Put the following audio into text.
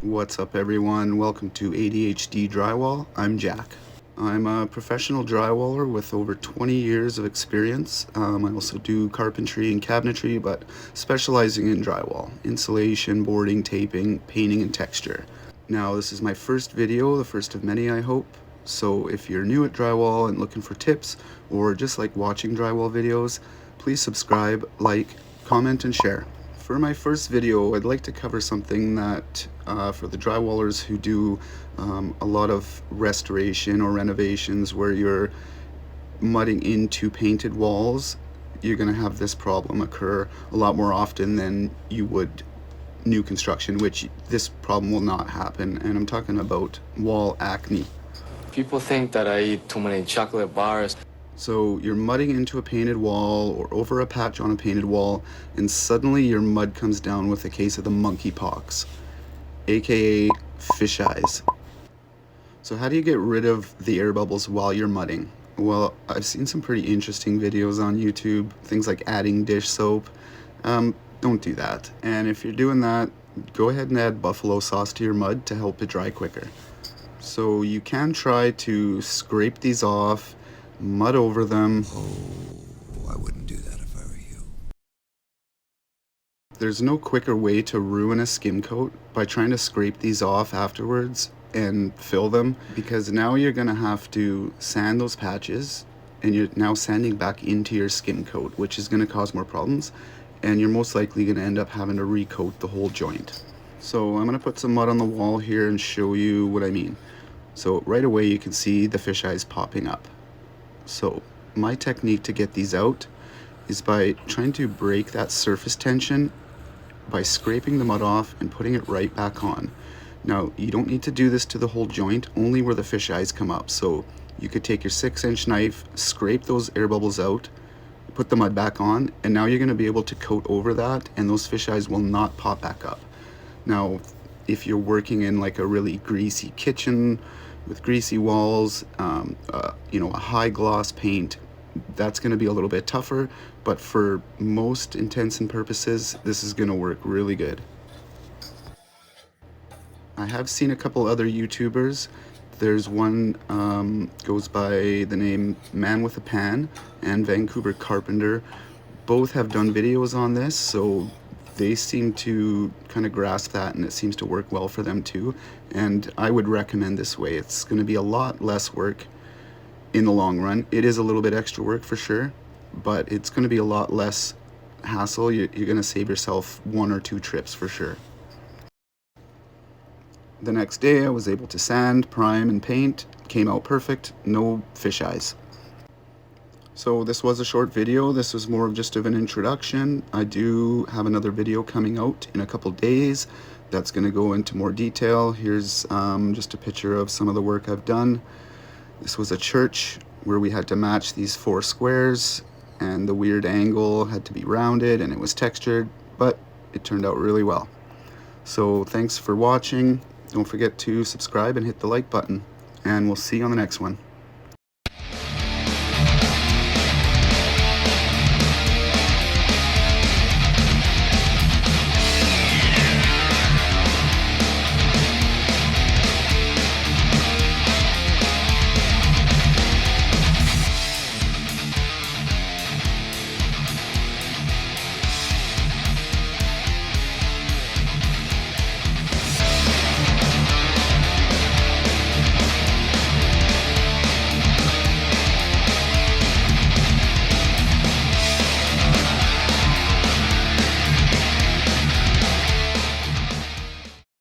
What's up everyone, welcome to ADHD Drywall. I'm Jack. I'm a professional drywaller with over 20 years of experience. I also do carpentry and cabinetry, but specializing in drywall, insulation, boarding, taping, painting, and texture. Now this is my first video, the first of many I hope. So if you're new at drywall and looking for tips, or just like watching drywall videos, please subscribe, like, comment, and share. For my first video, I'd like to cover something that for the drywallers who do a lot of restoration or renovations where you're mudding into painted walls, you're going to have this problem occur a lot more often than you would new construction, which this problem will not happen. And I'm talking about wall acne. People think that I eat too many chocolate bars. So you're mudding into a painted wall or over a patch on a painted wall, and suddenly your mud comes down with a case of the monkeypox, aka fish eyes. So how do you get rid of the air bubbles while you're mudding? Well, I've seen some pretty interesting videos on YouTube, things like adding dish soap. Don't do that. And if you're doing that, go ahead and add buffalo sauce to your mud to help it dry quicker. So you can try to scrape these off, mud over them. Oh, I wouldn't do that if I were you. There's no quicker way to ruin a skim coat by trying to scrape these off afterwards and fill them, because now you're gonna have to sand those patches, and you're now sanding back into your skim coat, which is gonna cause more problems, and you're most likely gonna end up having to recoat the whole joint. So I'm gonna put some mud on the wall here and show you what I mean. So right away you can see the fish eyes popping up. So my technique to get these out is by trying to break that surface tension by scraping the mud off and putting it right back on. Now you don't need to do this to the whole joint, only where the fish eyes come up. So you could take your 6-inch knife, scrape those air bubbles out, put the mud back on, and now you're going to be able to coat over that and those fish eyes will not pop back up. Now if you're working in like a really greasy kitchen with greasy walls, you know, a high gloss paint, that's going to be a little bit tougher, but for most intents and purposes, this is going to work really good. I have seen a couple other YouTubers. There's one goes by the name Man with a Pan and Vancouver Carpenter. Both have done videos on this, so they seem to kind of grasp that, and it seems to work well for them too. And I would recommend this way. It's going to be a lot less work in the long run. It is a little bit extra work for sure, but it's going to be a lot less hassle. You're going to save yourself 1 or 2 trips for sure. The next day I was able to sand, prime, and paint. Came out perfect, no fish eyes. So this was a short video. This was more of just of an introduction. I do have another video coming out in a couple days that's going to go into more detail. Here's just a picture of some of the work I've done. This was a church where we had to match these 4 squares, and the weird angle had to be rounded and it was textured, but it turned out really well. So thanks for watching. Don't forget to subscribe and hit the like button, and we'll see you on the next one.